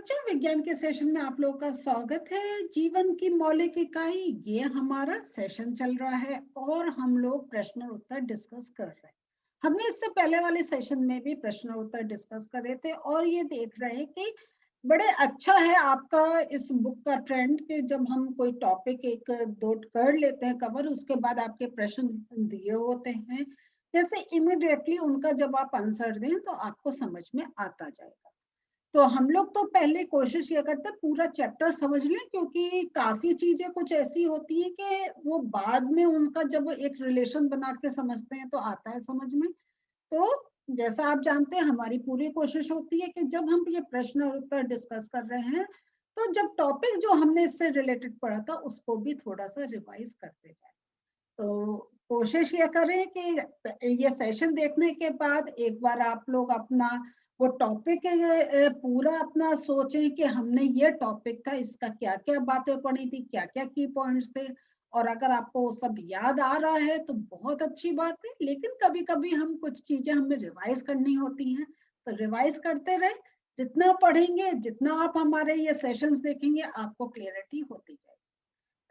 बच्चों, विज्ञान के सेशन में आप लोगों का स्वागत है। जीवन की मौलिक इकाई, ये हमारा सेशन चल रहा है और हम लोग प्रश्न और उत्तर डिस्कस कर रहे हैं। हमने इससे पहले वाले सेशन में भी प्रश्न और उत्तर डिस्कस कर रहे थे और ये देख रहे हैं कि बड़े अच्छा है आपका इस बुक का ट्रेंड कि जब हम कोई टॉपिक एक दो कर लेते हैं कवर, उसके बाद आपके प्रश्न दिए होते हैं, जैसे इमिडिएटली उनका जब आप आंसर दें तो आपको समझ में आता जाएगा। तो हम लोग तो पहले कोशिश ये करते हैं पूरा चैप्टर समझ लें, क्योंकि काफी चीजें कुछ ऐसी होती हैं कि वो बाद में उनका जब एक रिलेशन बना के समझते हैं तो आता है समझ में। तो जैसा आप जानते हैं, हमारी पूरी कोशिश होती है कि जब हम ये प्रश्न और उत्तर डिस्कस कर रहे हैं तो जब टॉपिक जो हमने इससे रिलेटेड पढ़ा था उसको भी थोड़ा सा रिवाइज करते जाए। तो कोशिश ये करें कि ये सेशन देखने के बाद एक बार आप लोग अपना वो टॉपिक पूरा अपना सोचें कि हमने ये टॉपिक था, इसका क्या क्या बातें पढ़ी थी, क्या क्या की पॉइंट्स थे। और अगर आपको वो सब याद आ रहा है तो बहुत अच्छी बात है, लेकिन कभी कभी हम कुछ चीजें हमें रिवाइज करनी होती हैं, तो रिवाइज करते रहे। जितना पढ़ेंगे, जितना आप हमारे ये सेशंस देखेंगे, आपको क्लियरिटी होती जाएगी।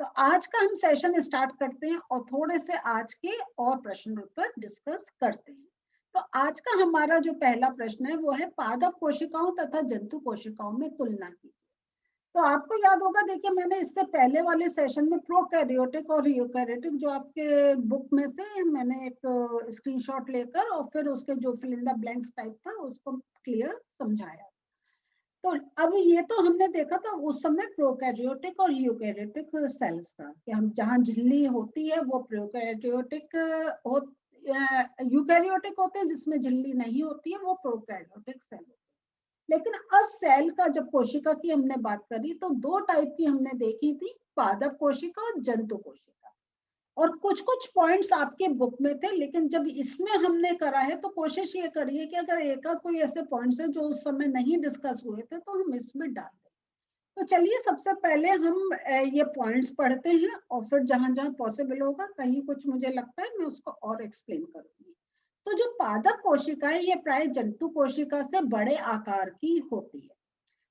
तो आज का हम सेशन स्टार्ट करते हैं और थोड़े से आज के और प्रश्न उत्तर डिस्कस करते हैं। तो आज का हमारा जो पहला प्रश्न है वो है पादप कोशिकाओं तथा जंतु कोशिकाओं में तुलना कीजिए। तो आपको याद होगा, देखिए मैंने इससे पहले वाले सेशन में प्रोकैरियोटिक और यूकैरियोटिक जो आपके बुक में से मैंने एक स्क्रीनशॉट लेकर और फिर उसके जो fill in the blanks type था उसको क्लियर समझाया। तो अब ये तो हमने देखा था उस समय प्रोकैरियोटिक और यूकैरियोटिक सेल्स का, कि हम जहाँ झिल्ली होती है वो प्रोकैरियोटिक हो, यूकैरियोटिक होते हैं, जिसमें झिल्ली नहीं होती है वो प्रोकैरियोटिक सेल होते हैं। लेकिन अब सेल का जब कोशिका की हमने बात करी तो दो टाइप की हमने देखी थी, पादप कोशिका और जंतु कोशिका। और कुछ कुछ पॉइंट्स आपके बुक में थे, लेकिन जब इसमें हमने करा है तो कोशिश ये करिए कि अगर एक आध कोई ऐसे पॉइंट्स हैं जो उस समय नहीं डिस्कस हुए थे तो हम इसमें डाल दें। तो चलिए सबसे पहले हम ये पॉइंट्स पढ़ते हैं और फिर जहां जहां पॉसिबल होगा, कहीं कुछ मुझे लगता है मैं उसको और एक्सप्लेन करूंगी। तो जो पादप कोशिका है ये प्राय जंतु कोशिका से बड़े आकार की होती है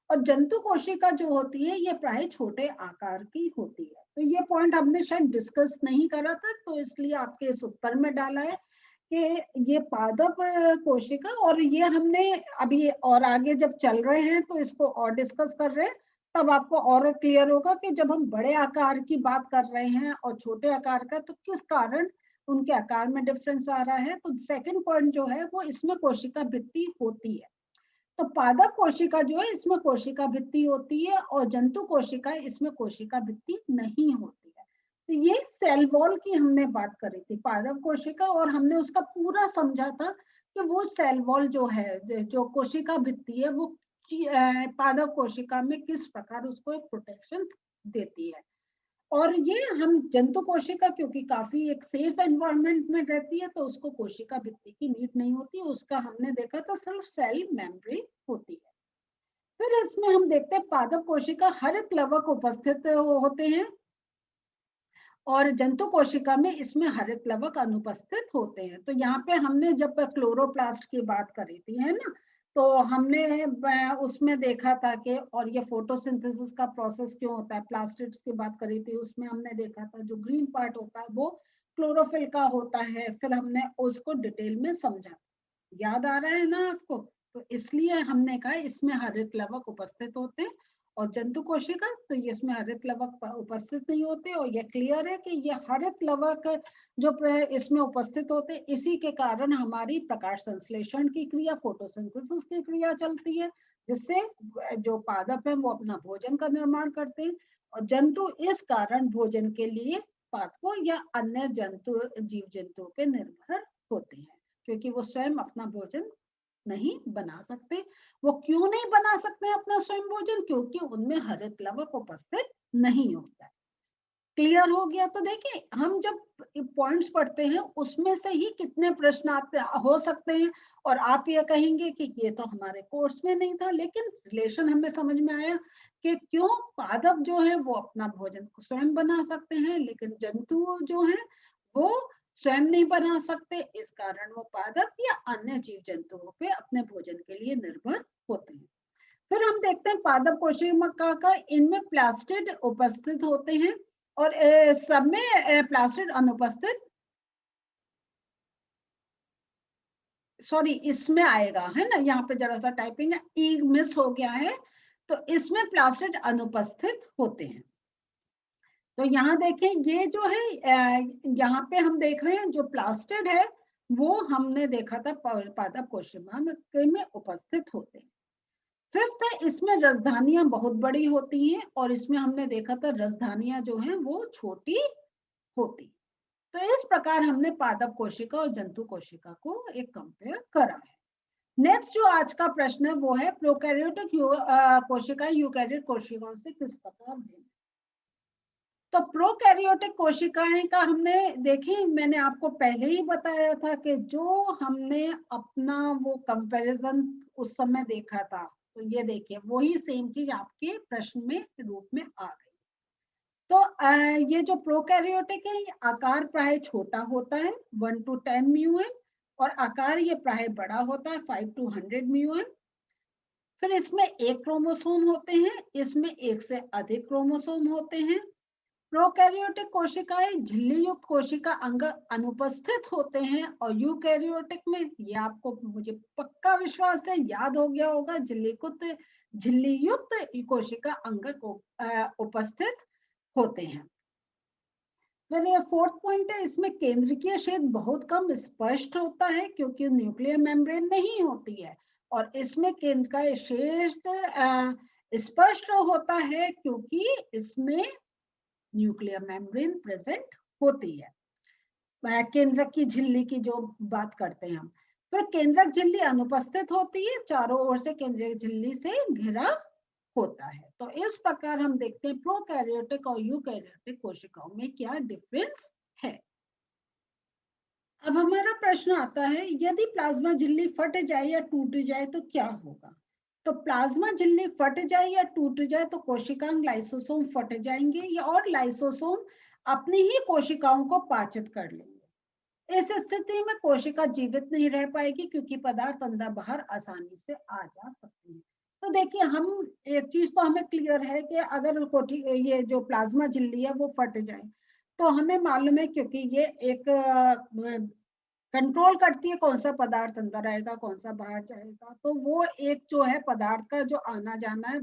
और जंतु कोशिका जो होती है ये प्राय छोटे आकार की होती है। तो ये पॉइंट हमने शायद डिस्कस नहीं करा था, तो इसलिए आपके इस उत्तर में डाला है कि ये पादप कोशिका, और ये हमने अभी और आगे जब चल रहे हैं तो इसको और डिस्कस कर रहे हैं, तब आपको और क्लियर होगा कि जब हम बड़े आकार की बात कर रहे हैं और छोटे आकार का तो किस कारण उनके आकार में डिफरेंस आ रहा है। तो सेकंड पॉइंट जो है वो इसमें कोशिका भित्ति होती है। तो पादप कोशिका जो है इसमें कोशिका भित्ति होती है और जंतु कोशिका इसमें कोशिका भित्ति नहीं होती है। तो ये सेल वॉल की हमने बात करी थी पादप कोशिका, और हमने उसका पूरा समझा था कि वो सेल वॉल जो है, जो कोशिका भित्ति है, वो पादप कोशिका में किस प्रकार उसको एक प्रोटेक्शन देती है। और ये हम जंतु कोशिका क्योंकि काफी एक सेफ एनवायरनमेंट में रहती है तो उसको कोशिका भित्ति की नीड नहीं होती, उसका हमने देखा था सिर्फ सेल मेम्ब्रेन होती है। फिर इसमें हम देखते हैं पादप कोशिका हरित लवक उपस्थित होते हैं और जंतु कोशिका में इसमें हरित लवक अनुपस्थित होते हैं। तो यहाँ पे हमने जब क्लोरोप्लास्ट की बात करी थी, है ना, तो हमने उसमें देखा था कि और ये फोटोसिंथेसिस का प्रोसेस क्यों होता है, प्लास्टिड्स की बात करी थी, उसमें हमने देखा था जो ग्रीन पार्ट होता है वो क्लोरोफिल का होता है। फिर हमने उसको डिटेल में समझा, याद आ रहा है ना आपको। तो इसलिए हमने कहा इसमें हरित लवक उपस्थित होते हैं और जंतु कोशिका तो ये इसमें हरित लवक उपस्थित नहीं होते। और ये क्लियर है कि ये हरित लवक जो इसमें उपस्थित होते हैं, इसी के कारण हमारी प्रकाश संश्लेषण की क्रिया, फोटोसिंथेसिस की क्रिया चलती है, जिससे जो पादप है वो अपना भोजन का निर्माण करते हैं और जंतु इस कारण भोजन के लिए पादपों या अन्य जंतु जीव जंतुओं पे निर्भर होते हैं, क्योंकि वो स्वयं अपना भोजन नहीं बना सकते। वो क्यों नहीं बना सकते अपना स्वयं भोजन? क्योंकि उनमें हरित लवक उपस्थित नहीं होता है। क्लियर हो गया? तो देखिए हम जब पॉइंट्स पढ़ते हैं उसमें से ही कितने प्रश्न आते हो सकते हैं, और आप ये कहेंगे कि ये तो हमारे कोर्स में नहीं था, लेकिन रिलेशन हमें समझ में आया कि क्यों पादप जो है वो अपना भोजन स्वयं बना सकते हैं लेकिन जंतु जो है वो स्वयं नहीं बना सकते, इस कारण वो पादप या अन्य जीव जंतुओं पे अपने भोजन के लिए निर्भर होते हैं। फिर हम देखते हैं पादप कोशिका का, इनमें प्लास्टिड उपस्थित होते हैं और सब में प्लास्टिड अनुपस्थित, सॉरी इसमें आएगा है ना, यहाँ पे जरा सा टाइपिंग है, ई मिस हो गया है, तो इसमें प्लास्टिड अनुपस्थित होते हैं। तो यहाँ देखें ये जो है यहाँ पे हम देख रहे हैं जो प्लास्टिड है वो हमने देखा था पादप कोशिका में उपस्थित होते हैं। फिफ्थ है, इसमें राजधानियां बहुत बड़ी होती हैं और इसमें हमने देखा था राजधानियां जो हैं वो छोटी होती। तो इस प्रकार हमने पादप कोशिका और जंतु कोशिका को एक कंपेयर करा है। नेक्स्ट जो आज का प्रश्न है वो है प्रोकैरियोटिक कोशिका यूकैरियोटिक कोशिकाओं से किस प्रकार भिन्न। तो प्रोकैरियोटिक कोशिकाएं का हमने देखी, मैंने आपको पहले ही बताया था कि जो हमने अपना वो कंपैरिजन उस समय देखा था, तो ये देखिए वही सेम चीज आपके प्रश्न में रूप में आ गई। तो ये जो प्रोकैरियोटिक है ये आकार प्राय छोटा होता है 1 to 10 म्यूएन और आकार ये प्राय बड़ा होता है 5 to 100 म्यूएन। फिर इसमें एक क्रोमोसोम होते हैं, इसमें एक से अधिक क्रोमोसोम होते हैं। प्रोकैरियोटिक कोशिकाएं झिल्ली युक्त कोशिका अंग अनुपस्थित होते हैं और यूकैरियोटिक में, ये आपको मुझे पक्का विश्वास है याद हो गया होगा, झिल्ली युक्त कोशिका अंग उपस्थित होते हैं। फिर ये फोर्थ पॉइंट है, इसमें केंद्रीय क्षेत्र बहुत कम स्पष्ट होता है क्योंकि न्यूक्लियर मेम्ब्रेन नहीं होती है, और इसमें केंद्र का क्षेत्र स्पष्ट होता है क्योंकि इसमें न्यूक्लियर मेम्ब्रेन प्रेजेंट होती है। केंद्रक की झिल्ली की जो बात करते हैं हम, फिर केंद्रक झिल्ली अनुपस्थित होती है, चारों ओर से केंद्रक झिल्ली से घिरा होता है। तो इस प्रकार हम देखते हैं प्रोकैरियोटिक और यूकैरियोटिक कोशिकाओं में क्या डिफरेंस है। अब हमारा प्रश्न आता है, यदि प्लाज्मा झिल्ली फट जाए या टूट जाए तो क्या होगा। तो प्लाज्मा झिल्ली फट जाए या टूट जाए तो कोशिकांग लाइसोसोम फट जाएंगे या और लाइसोसोम अपनी ही कोशिकाओं को पाचित कर लेंगे। इस स्थिति में कोशिका जीवित नहीं रह पाएगी क्योंकि पदार्थ अंदर बाहर आसानी से आ जा सकते हैं। तो देखिए हम एक चीज तो हमें क्लियर है कि अगर ये जो प्लाज्मा झिल्ली है वो फट जाए तो हमें मालूम है, क्योंकि ये एक कंट्रोल करती है कौन सा पदार्थ अंदर आएगा कौन सा बाहर जाएगा, तो वो एक जो है पदार्थ का जो आना जाना है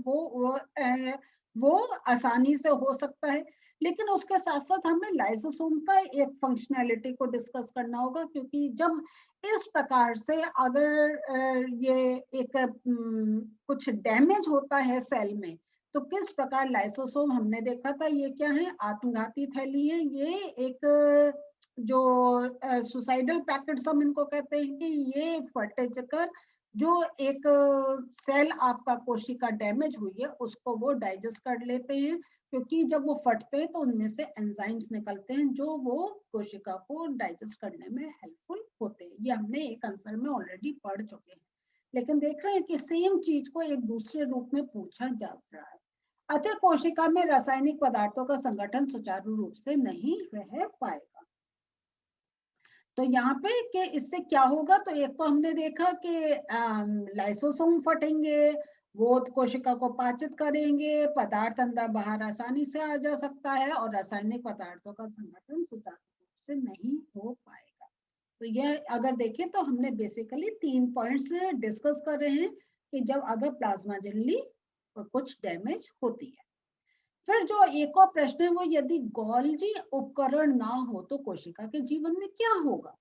वो आसानी से हो सकता है। लेकिन उसके साथ साथ हमें लाइसोसोम का एक फंक्शनैलिटी को डिस्कस करना होगा, क्योंकि जब इस प्रकार से अगर ये एक कुछ डैमेज होता है सेल में, तो किस प्रकार लाइसोसोम, हमने देखा था ये क्या है, आत्मघाती थैली है, ये एक जो सुसाइडल पैकेट्स हम इनको कहते हैं कि ये फट कर जो एक सेल आपका कोशिका डैमेज हुई है उसको वो डाइजेस्ट कर लेते हैं, क्योंकि जब वो फटते हैं तो उनमें से एंजाइम्स निकलते हैं जो वो कोशिका को डाइजेस्ट करने में हेल्पफुल होते हैं। ये हमने एक आंसर में ऑलरेडी पढ़ चुके हैं, लेकिन देख रहे हैं कि सेम चीज को एक दूसरे रूप में पूछा जा रहा है। अतः कोशिका में रासायनिक पदार्थों का संगठन सुचारू रूप से नहीं रह पाएगा। तो यहाँ पे कि इससे क्या होगा, तो एक तो हमने देखा कि लाइसोसोम फटेंगे, वो कोशिका को पाचित करेंगे, पदार्थ अंदर बाहर आसानी से आ जा सकता है और रासायनिक पदार्थों का संगठन सुचारू रूप से नहीं हो पाएगा। तो यह अगर देखें तो हमने बेसिकली 3 पॉइंट्स डिस्कस कर रहे हैं कि जब अगर प्लाज्मा झिल्ली कुछ डैमेज होती है। फिर जो एक और प्रश्न है वो, यदि गोल्जी उपकरण ना हो तो कोशिका के जीवन में क्या होगा।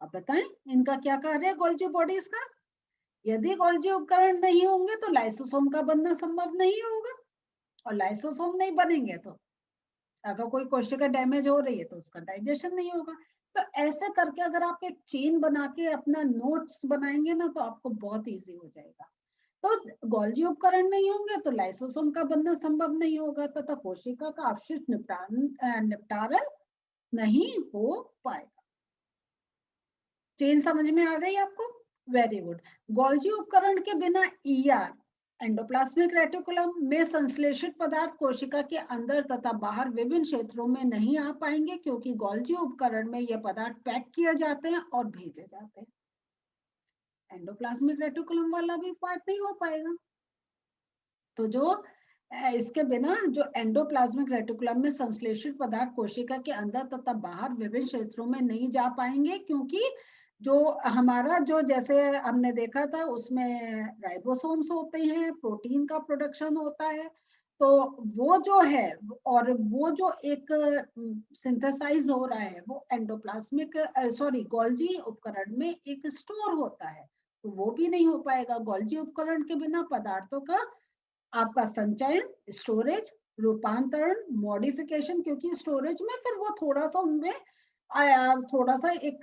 अब बताएं इनका क्या कार्य है गोल्जी बॉडीज का। यदि गोल्जी उपकरण नहीं होंगे तो लाइसोसोम का बनना संभव नहीं होगा, और लाइसोसोम नहीं बनेंगे तो अगर कोई कोशिका डैमेज हो रही है तो उसका डाइजेशन नहीं होगा। तो ऐसे करके अगर आप एक चेन बना के अपना नोट्स बनाएंगे ना तो आपको बहुत इजी हो जाएगा। तो गोल्जी उपकरण नहीं होंगे तो लाइसोसोम का बनना संभव नहीं होगा तथा कोशिका का अपशिष्ट निपटारण नहीं हो पाएगा। चेन समझ में आ गई आपको? Very good. गोल्जी उपकरण के बिना ईआर एंडोप्लाज्मिक रेटिकुलम में संश्लेषित पदार्थ कोशिका के अंदर तथा बाहर विभिन्न क्षेत्रों में नहीं आ पाएंगे, क्योंकि गोल्जी उपकरण में ये पदार्थ पैक किए जाते हैं और भेजे जाते हैं। एंडोप्लाज्मिक रेटिकुलम वाला भी पार्ट नहीं हो पाएगा। तो जो इसके बिना जो एंडोप्लाज्मिक रेटिकुलम में संश्लेषित पदार्थ कोशिका के अंदर तथा बाहर विभिन्न क्षेत्रों में नहीं जा पाएंगे, क्योंकि जो हमारा जो जैसे हमने देखा था उसमें राइबोसोम्स होते हैं, प्रोटीन का प्रोडक्शन होता है, तो वो जो है और वो जो एक सिंथेसाइज हो रहा है वो एंडोप्लाज्मिक गोल्जी उपकरण में एक स्टोर होता है, तो वो भी नहीं हो पाएगा। गोल्जी उपकरण के बिना पदार्थों का आपका संचयन, स्टोरेज, रूपांतरण, मॉडिफिकेशन, क्योंकि स्टोरेज में फिर वो थोड़ा सा उनमें थोड़ा सा एक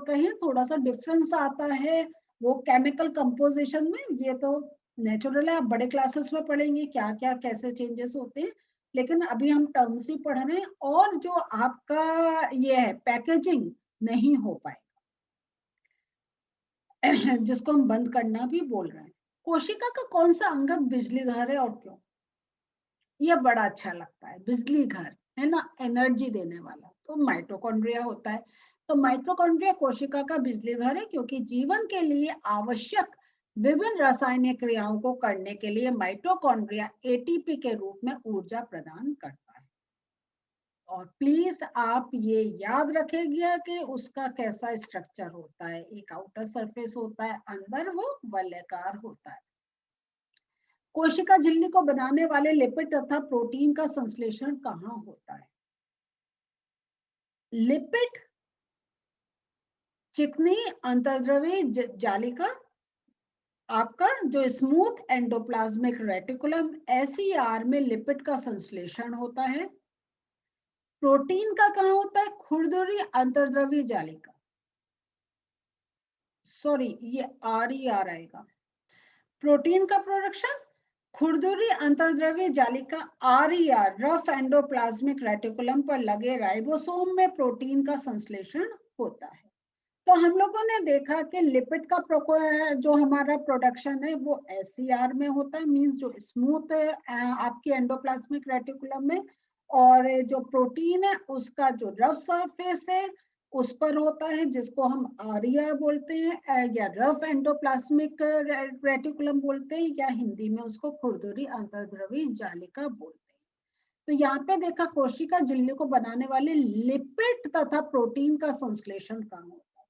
कहें थोड़ा सा डिफरेंस आता है वो केमिकल कंपोजिशन में। ये तो नेचुरल है, आप बड़े क्लासेस में पढ़ेंगे क्या क्या कैसे चेंजेस होते हैं, लेकिन अभी हम टर्म्स ही पढ़ रहे हैं। और जो आपका ये है पैकेजिंग नहीं हो पाएगा जिसको हम बंद करना भी बोल रहे हैं। कोशिका का कौन सा अंगक बिजली घर है और क्यों? ये बड़ा अच्छा लगता है, बिजली घर है ना, एनर्जी देने वाला। तो माइटोकॉन्ड्रिया होता है। तो माइटोकॉन्ड्रिया कोशिका का बिजली घर है, क्योंकि जीवन के लिए आवश्यक विभिन्न रासायनिक क्रियाओं को करने के लिए माइटोकॉन्ड्रिया एटीपी के रूप में ऊर्जा प्रदान करता है। और प्लीज आप ये याद रखेगा कि उसका कैसा स्ट्रक्चर होता है। एक आउटर सरफेस होता है, अंदर वो वलयाकार होता है। कोशिका झिल्ली को बनाने वाले लिपिड तथा प्रोटीन का संश्लेषण कहाँ होता है? लिपिड चिकनी अंतर्द्रव्यी जालिका, आपका जो स्मूथ एंडोप्लाज्मिक रेटिकुलम एसईआर में लिपिड का संश्लेषण होता है। प्रोटीन का कहाँ होता है? खुरदुरी अंतर्द्रव्यी जालिका, सॉरी ये आर आएगा। प्रोटीन का प्रोडक्शन खुरदुरी अंतर्द्रव्यी जालिका आरईआर रफ एंडोप्लाज्मिक रेटिकुलम पर लगे राइबोसोम में प्रोटीन का संश्लेषण होता है। तो हम लोगों ने देखा कि लिपिड का जो हमारा प्रोडक्शन है वो एससीआर में होता है, मींस जो स्मूथ आपकी एंडोप्लाज्मिक रेटिकुलम में, और जो प्रोटीन है उसका जो रफ सरफेस है उस पर होता है, जिसको हम आरईआर बोलते हैं या रफ एंडोप्लाज्मिक रेटिकुलम बोलते हैं, या हिंदी में उसको खुरदुरी अंतर्द्रव्यी जालिका बोलते हैं। तो यहाँ पे देखा कोशिका झिल्ली को बनाने वाले लिपिड तथा प्रोटीन का संश्लेषण कहाँ होता है।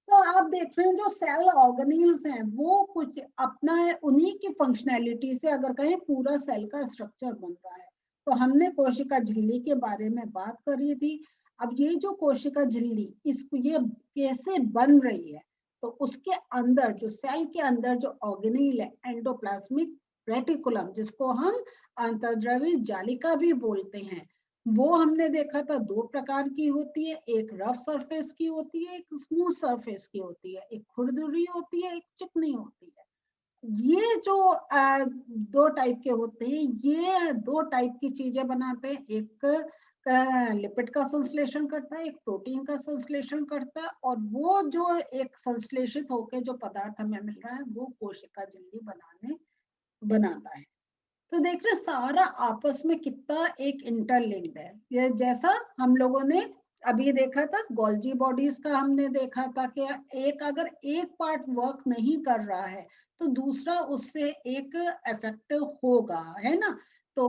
तो आप देख रहे हैं जो सेल ऑर्गेनेल्स हैं वो कुछ अपना उन्हीं की फंक्शनैलिटी से अगर कहें पूरा सेल का स्ट्रक्चर बन रहा है। तो हमने कोशिका झिल्ली के बारे में बात करी थी। अब ये जो कोशिका झिल्ली इसको ये कैसे बन रही है, तो उसके अंदर जो सेल के अंदर जो ऑर्गेनेल है एंडोप्लाज्मिक रेटिकुलम, जिसको हम अंतर्द्रव्यी जालिका भी बोलते हैं, वो हमने देखा था दो प्रकार की होती है, एक रफ सरफेस की होती है, एक स्मूथ सरफेस की होती है, एक खुरदुरी होती है, एक चिकनी होती है। ये जो दो टाइप के होते हैं, ये दो टाइप की चीजें बनाते हैं, एक लिपिड का संश्लेषण करता है, एक प्रोटीन का संश्लेषण करता है, और वो जो एक संश्लेषित होकर जो पदार्थ हमें मिल रहा है वो कोशिका झिल्ली बनाता है। तो देख रहे सारा आपस में कितना एक इंटरलिंक्ड है। ये जैसा हम लोगों ने अभी देखा था गोल्जी बॉडीज का, हमने देखा था कि एक अगर एक पार्ट वर्क नहीं कर रहा है तो दूसरा उससे एक इफेक्ट होगा, है ना। तो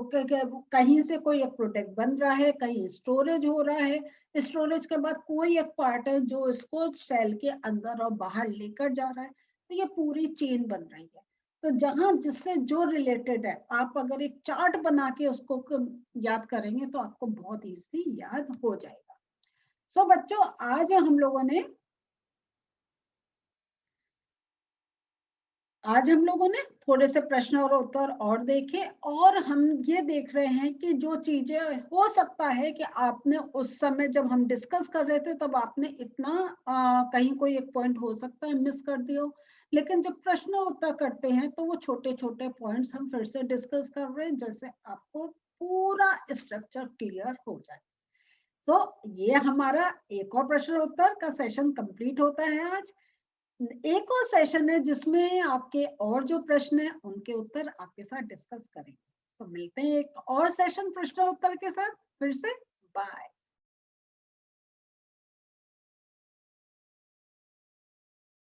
कहीं से कोई एक प्रोडक्ट बन रहा है, कहीं स्टोरेज हो रहा है, स्टोरेज के बाद कोई एक पार्ट है जो इसको सेल के अंदर और बाहर लेकर जा रहा है, तो ये पूरी चेन बन रही है। तो जहां जिससे जो रिलेटेड है, आप अगर एक चार्ट बना के उसको याद करेंगे तो आपको बहुत इजीली याद हो जाएगा। सो बच्चों आज हम लोगों ने थोड़े से प्रश्न और उत्तर और देखे, और हम ये देख रहे हैं कि जो चीजें हो सकता है कि आपने उस समय जब हम डिस्कस कर रहे थे तब आपने इतना कहीं कोई एक पॉइंट हो सकता है मिस कर दिया हो, लेकिन जब प्रश्न उत्तर करते हैं तो वो छोटे छोटे पॉइंट्स हम फिर से डिस्कस कर रहे हैं, जैसे आपको पूरा स्ट्रक्चर क्लियर हो जाए। तो ये हमारा एक और प्रश्न उत्तर का सेशन कंप्लीट होता है आज। एक और सेशन है जिसमें आपके और जो प्रश्न है उनके उत्तर आपके साथ डिस्कस करेंगे। तो मिलते हैं एक और सेशन प्रश्न उत्तर के साथ फिर से। बाय।